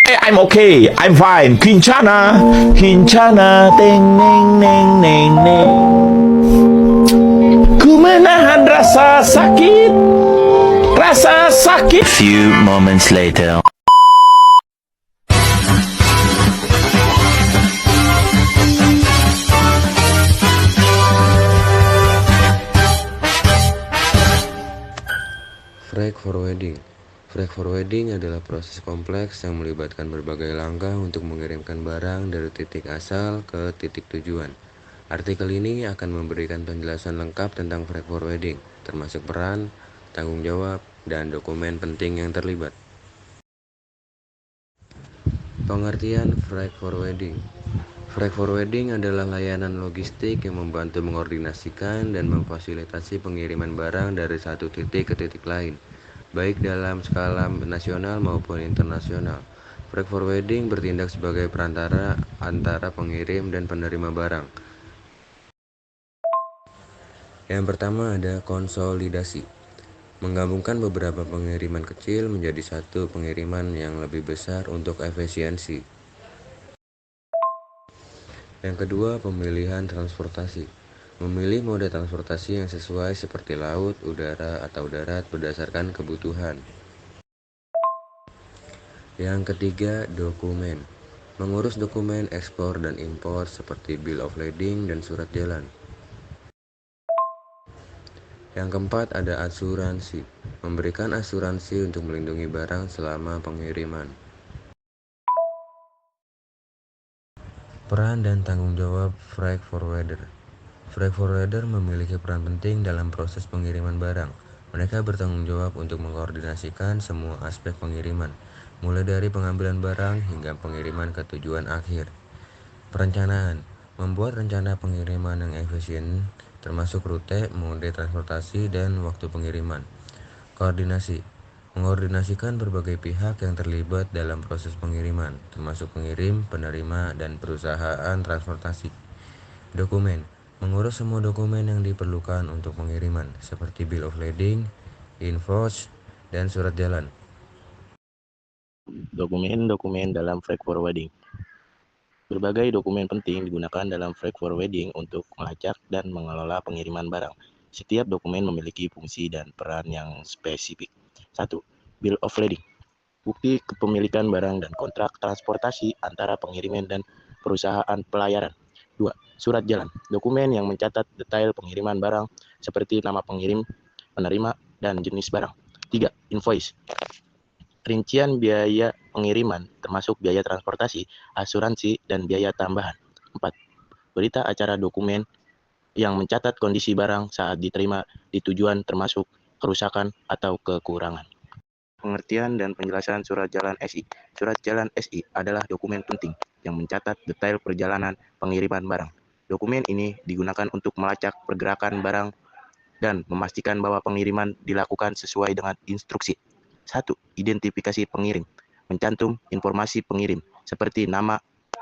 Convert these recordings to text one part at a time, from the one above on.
I'm okay, I'm fine. Kincana, kincana, teng neng neng neng neng. Ku menahan rasa sakit, rasa sakit. Few moments later. Freight forwarding. Freight forwarding adalah proses kompleks yang melibatkan berbagai langkah untuk mengirimkan barang dari titik asal ke titik tujuan. Artikel ini akan memberikan penjelasan lengkap tentang freight forwarding, termasuk peran, tanggung jawab, dan dokumen penting yang terlibat. Pengertian freight forwarding. Freight forwarding adalah layanan logistik yang membantu mengordinasikan dan memfasilitasi pengiriman barang dari satu titik ke titik lain, baik dalam skala nasional maupun internasional. Freight forwarding bertindak sebagai perantara antara pengirim dan penerima barang. Yang pertama ada konsolidasi. Menggabungkan beberapa pengiriman kecil menjadi satu pengiriman yang lebih besar untuk efisiensi. Yang kedua, pemilihan transportasi. Memilih mode transportasi yang sesuai seperti laut, udara, atau darat berdasarkan kebutuhan. Yang ketiga, dokumen. Mengurus dokumen ekspor dan impor seperti bill of lading dan surat jalan. Yang keempat, ada asuransi. Memberikan asuransi untuk melindungi barang selama pengiriman. Peran dan tanggung jawab freight forwarder. Freight forwarder memiliki peran penting dalam proses pengiriman barang. Mereka bertanggung jawab untuk mengkoordinasikan semua aspek pengiriman, mulai dari pengambilan barang hingga pengiriman ke tujuan akhir. Perencanaan. Membuat rencana pengiriman yang efisien, termasuk rute, mode transportasi, dan waktu pengiriman. Koordinasi. Mengordinasikan berbagai pihak yang terlibat dalam proses pengiriman, termasuk pengirim, penerima, dan perusahaan transportasi. Dokumen. Mengurus semua dokumen yang diperlukan untuk pengiriman, seperti bill of lading, invoice, dan surat jalan. Dokumen-dokumen dalam freight forwarding. Berbagai dokumen penting digunakan dalam freight forwarding untuk melacak dan mengelola pengiriman barang. Setiap dokumen memiliki fungsi dan peran yang spesifik. 1. Bill of lading. Bukti kepemilikan barang dan kontrak transportasi antara pengiriman dan perusahaan pelayaran. 2. Surat jalan. Dokumen yang mencatat detail pengiriman barang seperti nama pengirim, penerima, dan jenis barang. 3. Invoice. Rincian biaya pengiriman termasuk biaya transportasi, asuransi, dan biaya tambahan. 4. Berita acara dokumen yang mencatat kondisi barang saat diterima di tujuan termasuk kerusakan atau kekurangan. Pengertian dan penjelasan surat jalan SI. Surat jalan SI adalah dokumen penting yang mencatat detail perjalanan pengiriman barang. Dokumen ini digunakan untuk melacak pergerakan barang dan memastikan bahwa pengiriman dilakukan sesuai dengan instruksi. 1. Identifikasi pengirim. Mencantum informasi pengirim seperti nama,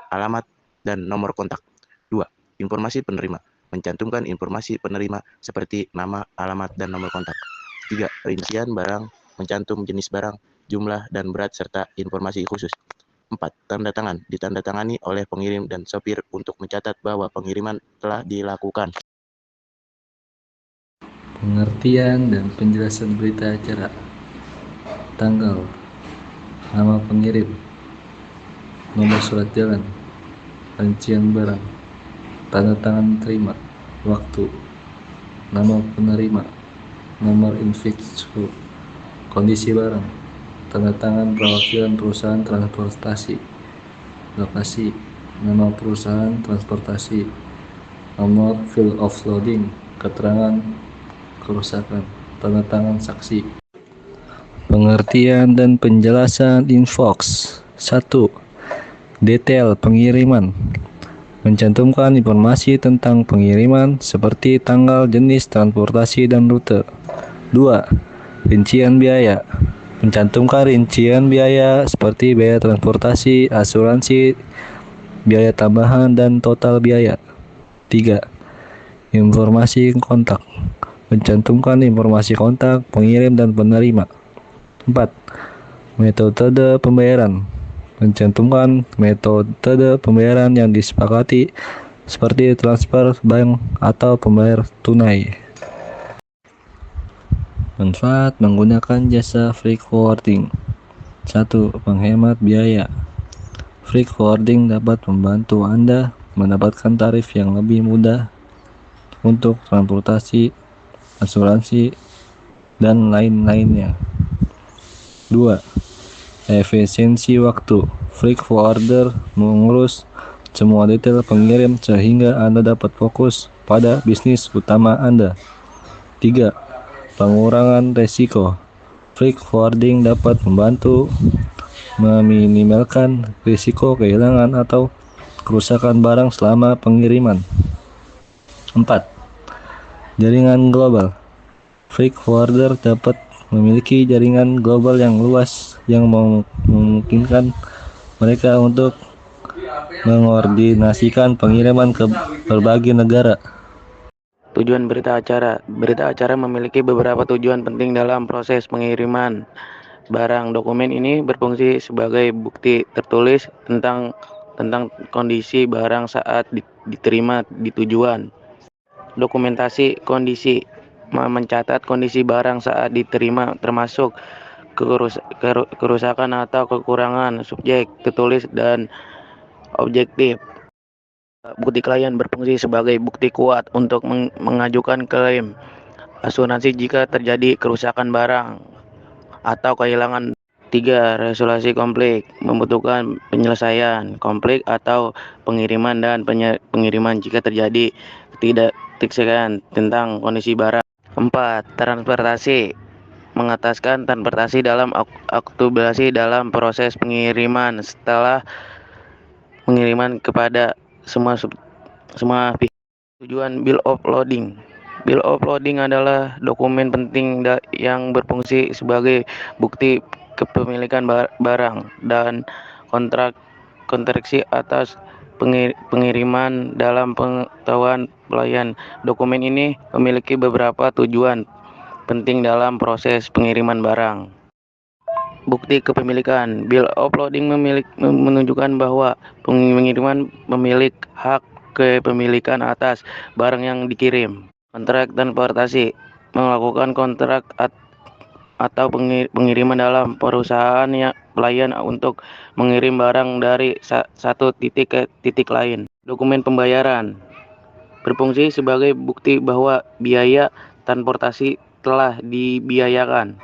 alamat, dan nomor kontak. 2. Informasi penerima. Mencantumkan informasi penerima seperti nama, alamat, dan nomor kontak. 3. Rincian barang. Mencantum jenis barang, jumlah, dan berat, serta informasi khusus. 4. Tanda tangan. Ditandatangani oleh pengirim dan sopir untuk mencatat bahwa pengiriman telah dilakukan. Pengertian dan penjelasan berita acara. Tanggal, nama pengirim, nomor surat jalan, rincian barang, tanda tangan terima, waktu, nama penerima, nomor invoice, kondisi barang, tanda tangan perwakilan perusahaan transportasi, lokasi, nama perusahaan transportasi, nomor bill of lading, keterangan kerusakan, tanda tangan saksi. Pengertian dan penjelasan invoice. 1. Detail pengiriman. Mencantumkan informasi tentang pengiriman seperti tanggal, jenis transportasi, dan rute. 2. Rincian biaya. Mencantumkan rincian biaya seperti biaya transportasi, asuransi, biaya tambahan, dan total biaya. 3. Informasi kontak. Mencantumkan informasi kontak pengirim dan penerima. 4. Metode pembayaran. mencantumkan metode pembayaran yang disepakati seperti transfer bank atau pembayar tunai. Manfaat menggunakan jasa freight forwarding. 1. Menghemat biaya. Freight forwarding dapat membantu Anda mendapatkan tarif yang lebih mudah untuk transportasi, asuransi, dan lain-lainnya. 2. Efisiensi waktu. Freight forwarder mengurus semua detail pengirim sehingga Anda dapat fokus pada bisnis utama Anda. 3. Pengurangan resiko. Freight forwarding dapat membantu meminimalkan risiko kehilangan atau kerusakan barang selama pengiriman. 4. Jaringan global. Freight forwarder dapat memiliki jaringan global yang luas yang memungkinkan mereka untuk mengordinasikan pengiriman ke berbagai negara. Tujuan berita acara. Berita acara memiliki beberapa tujuan penting dalam proses pengiriman barang. Dokumen ini berfungsi sebagai bukti tertulis tentang kondisi barang saat diterima di tujuan. Dokumentasi kondisi mencatat kondisi barang saat diterima termasuk kerusakan atau kekurangan subjek tertulis dan objektif. Bukti klien berfungsi sebagai bukti kuat untuk mengajukan klaim asuransi jika terjadi kerusakan barang atau kehilangan. 3. Resolusi konflik membutuhkan penyelesaian konflik atau pengiriman dan pengiriman jika terjadi ketidaktiksikan tentang kondisi barang. 4. Transportasi mengataskan transportasi dalam aktubasi dalam proses pengiriman setelah pengiriman kepada semua pihak. Tujuan bill of loading. Bill of loading adalah dokumen penting yang berfungsi sebagai bukti kepemilikan barang dan kontraksi atas pengiriman dalam pengetahuan pelayan. Dokumen ini memiliki beberapa tujuan penting dalam proses pengiriman barang. Bukti kepemilikan. Bill of loading menunjukkan bahwa pengiriman memiliki hak kepemilikan atas barang yang dikirim. Kontrak transportasi melakukan kontrak atau pengiriman dalam perusahaan pelayan untuk mengirim barang dari satu titik ke titik lain. Dokumen pembayaran berfungsi sebagai bukti bahwa biaya transportasi telah dibiayakan.